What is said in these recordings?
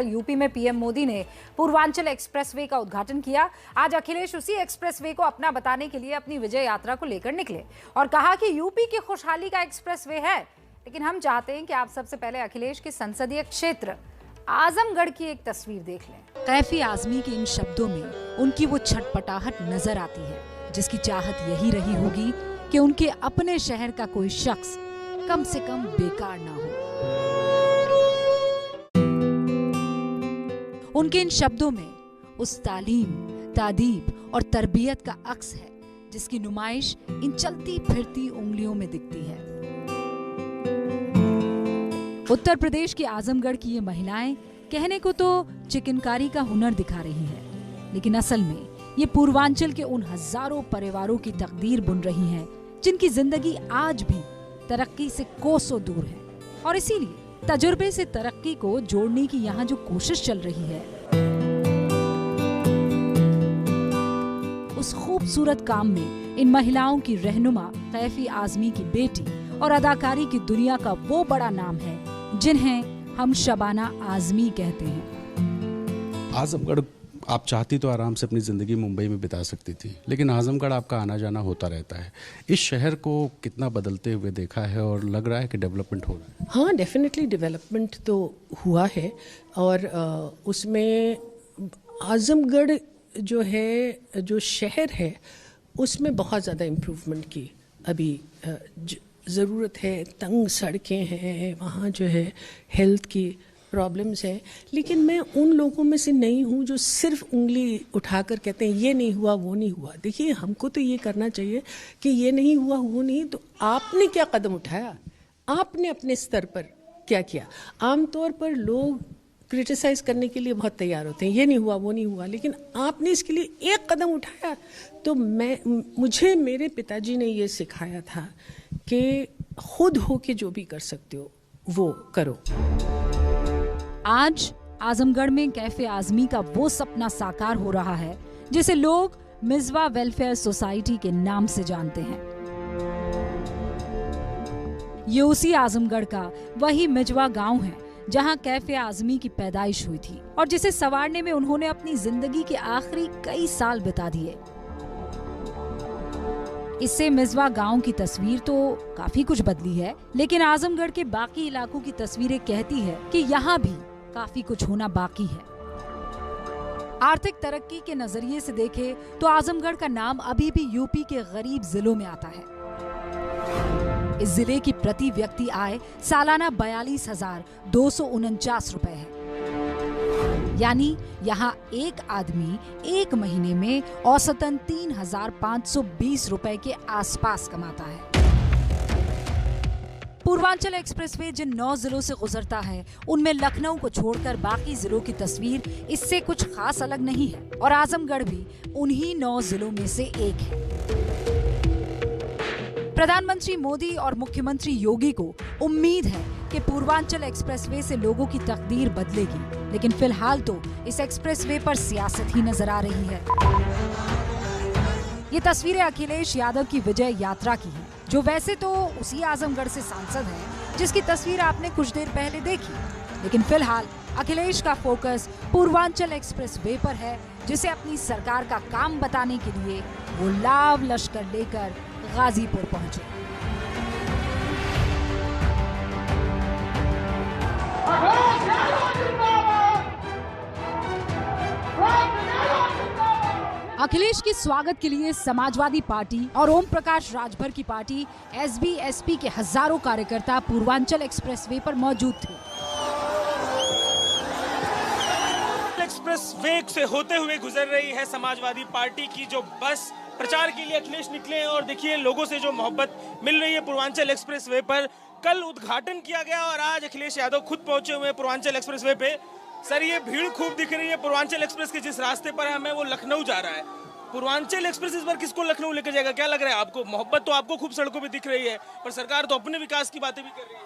UP में PM Modi ने Purvanchal expressway का उद्घाटन किया। आज अखिलेश उसी एक्सप्रेसवे को अपना बताने के लिए अपनी विजय यात्रा को लेकर निकले और कहा कि यूपी की खुशहाली का एक्सप्रेसवे है, लेकिन हम चाहते हैं कि आप सबसे पहले अखिलेश के संसदीय क्षेत्र आजमगढ़ की एक तस्वीर देख लें। कैफी आजमी के इन शब्दों में उनकी वो छटपटाहट नजर आती है, जिसकी चाहत यही रही होगी कि उनके अपने शहर का कोई शख्स कम से कम बेकार ना हो। उनके इन शब्दों में उस तालीम, तादीब और तरबियत का अक्स है जिसकी नुमाइश इन चलती फिरती उंगलियों में दिखती है। उत्तर प्रदेश के आजमगढ़ की ये महिलाएं कहने को तो चिकनकारी का हुनर दिखा रही हैं, लेकिन असल में ये पूर्वांचल के उन हजारों परिवारों की तकदीर बुन रही हैं जिनकी जिंदगी आज भी तरक्की से कोसों दूर है। और इसीलिए तजुर्बे से तरक्की को जोड़ने की यहाँ जो कोशिश चल रही है, उस खूबसूरत काम में इन महिलाओं की रहनुमा कैफी आजमी की बेटी और अदाकारी की दुनिया का वो बड़ा नाम है जिन्हें हम शबाना आजमी कहते हैं। आजमगढ़ आप चाहती तो आराम से अपनी ज़िंदगी मुंबई में बिता सकती थी, लेकिन आजमगढ़ आपका आना जाना होता रहता है। इस शहर को कितना बदलते हुए देखा है और लग रहा है कि डेवलपमेंट हो रहा है? हाँ, डेफिनेटली डेवलपमेंट तो हुआ है और उसमें आजमगढ़ जो है, जो शहर है, उसमें बहुत ज़्यादा इम्प्रूवमेंट की अभी ज़रूरत है। तंग सड़कें हैं, वहाँ जो है हेल्थ की प्रॉब्लम्स हैं, लेकिन मैं उन लोगों में से नहीं हूँ जो सिर्फ उंगली उठाकर कहते हैं ये नहीं हुआ वो नहीं हुआ। देखिए, हमको तो ये करना चाहिए कि ये नहीं हुआ वो नहीं, तो आपने क्या कदम उठाया, आपने अपने स्तर पर क्या किया। आमतौर पर लोग क्रिटिसाइज करने के लिए बहुत तैयार होते हैं, ये नहीं हुआ वो नहीं हुआ, लेकिन आपने इसके लिए एक कदम उठाया। तो मुझे मेरे पिताजी ने ये सिखाया था कि खुद हो के जो भी कर सकते हो वो करो। आज आजमगढ़ में कैफे आजमी का वो सपना साकार हो रहा है जिसे लोग मिजवा वेलफेयर सोसाइटी के नाम से जानते हैं। ये उसी आजमगढ़ का वही मिजवा गांव है जहां कैफे आजमी की पैदाइश हुई थी और जिसे संवारने में उन्होंने अपनी जिंदगी के आखिरी कई साल बिता दिए। इससे मिजवा गांव की तस्वीर तो काफी कुछ बदली है, लेकिन आजमगढ़ के बाकी इलाकों की तस्वीरें कहती है कि यहाँ भी काफी कुछ होना बाकी है। आर्थिक तरक्की के नजरिए से देखे तो आजमगढ़ का नाम अभी भी यूपी के गरीब जिलों में आता है। इस जिले की प्रति व्यक्ति आय सालाना 42,249 रुपए है, यानी यहाँ एक आदमी एक महीने में औसतन 3,520 रुपए के आसपास कमाता है। पूर्वांचल एक्सप्रेसवे जिन 9 जिलों से गुजरता है, उनमें लखनऊ को छोड़कर बाकी जिलों की तस्वीर इससे कुछ खास अलग नहीं है और आजमगढ़ भी उन्हीं 9 जिलों में से एक है। प्रधानमंत्री मोदी और मुख्यमंत्री योगी को उम्मीद है कि पूर्वांचल एक्सप्रेसवे से लोगों की तकदीर बदलेगी, लेकिन फिलहाल तो इस एक्सप्रेसवे पर सियासत ही नजर आ रही है। ये तस्वीरें अखिलेश यादव की विजय यात्रा की हैं, जो वैसे तो उसी आजमगढ़ से सांसद हैं जिसकी तस्वीर आपने कुछ देर पहले देखी, लेकिन फिलहाल अखिलेश का फोकस पूर्वांचल एक्सप्रेसवे पर है, जिसे अपनी सरकार का काम बताने के लिए वो लाव लश्कर लेकर गाजीपुर पहुंचे। अखिलेश के स्वागत के लिए समाजवादी पार्टी और ओम प्रकाश राजभर की पार्टी एसबी-एसपी के हजारों कार्यकर्ता पूर्वांचल एक्सप्रेसवे पर मौजूद थे। एक्सप्रेसवे से होते हुए गुजर रही है समाजवादी पार्टी की जो बस। प्रचार के लिए अखिलेश निकले हैं और देखिए लोगों से जो मोहब्बत मिल रही है पूर्वांचल एक्सप्रेसवे पर। कल उद्घाटन किया गया और आज अखिलेश यादव खुद पहुंचे हुए पूर्वांचल एक्सप्रेसवे पे। सर, ये भीड़ खूब दिख रही है पूर्वांचल एक्सप्रेस के जिस रास्ते पर हमें वो लखनऊ जा रहा है। पूर्वांचल एक्सप्रेस इस बार किसको लखनऊ लेकर जाएगा, क्या लग रहा है आपको? मोहब्बत तो आपको खूब सड़कों पे दिख रही है, पर सरकार तो अपने विकास की बातें भी कर रही है।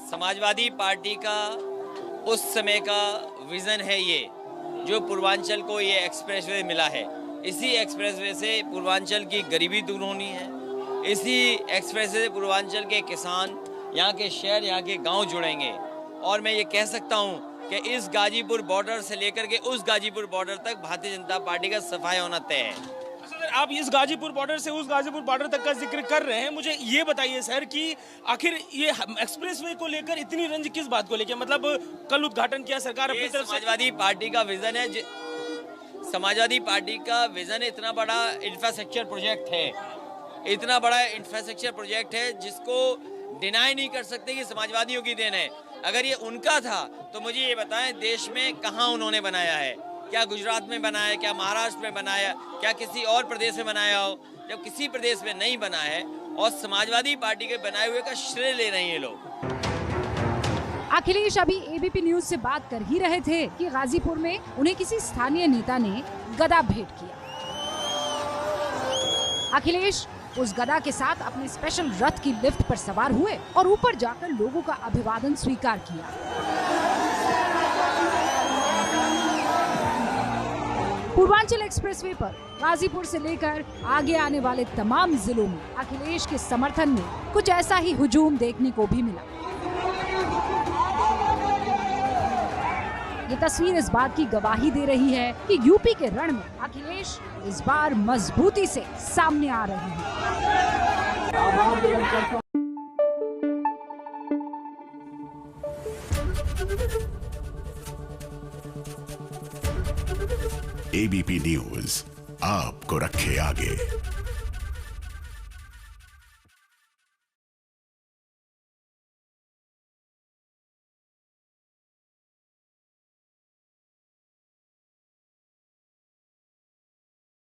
समाजवादी पार्टी का उस समय का विजन है ये, जो पूर्वांचल को ये एक्सप्रेसवे मिला है। इसी एक्सप्रेसवे से पूर्वांचल की गरीबी दूर होनी है। इसी एक्सप्रेसवे से पूर्वांचल के किसान, यहाँ के शहर, यहाँ के गांव जुड़ेंगे। और मैं ये कह सकता हूँ कि इस गाजीपुर बॉर्डर से लेकर के उस गाजीपुर बॉर्डर तक भारतीय जनता पार्टी का सफाई होना तय है। सर, आप इस गाजीपुर बॉर्डर से उस गाजीपुर बॉर्डर तक का जिक्र कर रहे हैं, मुझे ये बताइए सर कि आखिर ये एक्सप्रेसवे को लेकर इतनी रंज किस बात को लेकर? मतलब कल उद्घाटन किया सरकार अपनी तरफ से। समाजवादी पार्टी का विजन है, समाजवादी पार्टी का विजन इतना बड़ा इंफ्रास्ट्रक्चर प्रोजेक्ट है, इतना बड़ा इंफ्रास्ट्रक्चर प्रोजेक्ट है जिसको डिनाई नहीं कर सकते कि समाजवादियों की देन है। अगर ये उनका था तो मुझे ये बताएं देश में कहाँ उन्होंने बनाया है? क्या गुजरात में बनाया, क्या महाराष्ट्र में बनाया, क्या किसी और प्रदेश में बनाया हो? जब किसी प्रदेश में नहीं बना है और समाजवादी पार्टी के बनाए हुए का श्रेय ले रहे हैं ये लोग। अखिलेश अभी एबीपी न्यूज से बात कर ही रहे थे कि गाजीपुर में उन्हें किसी स्थानीय नेता ने गदा भेंट किया। अखिलेश उस गदा के साथ अपने स्पेशल रथ की लिफ्ट पर सवार हुए और ऊपर जाकर लोगों का अभिवादन स्वीकार किया। पूर्वांचल एक्सप्रेसवे पर गाजीपुर से लेकर आगे आने वाले तमाम जिलों में अखिलेश के समर्थन में कुछ ऐसा ही हुजूम देखने को भी मिला। ये तस्वीर इस बात की गवाही दे रही है कि यूपी के रण में अखिलेश इस बार मजबूती से सामने आ रहे हैं। एबीपी न्यूज आपको रखे आगे।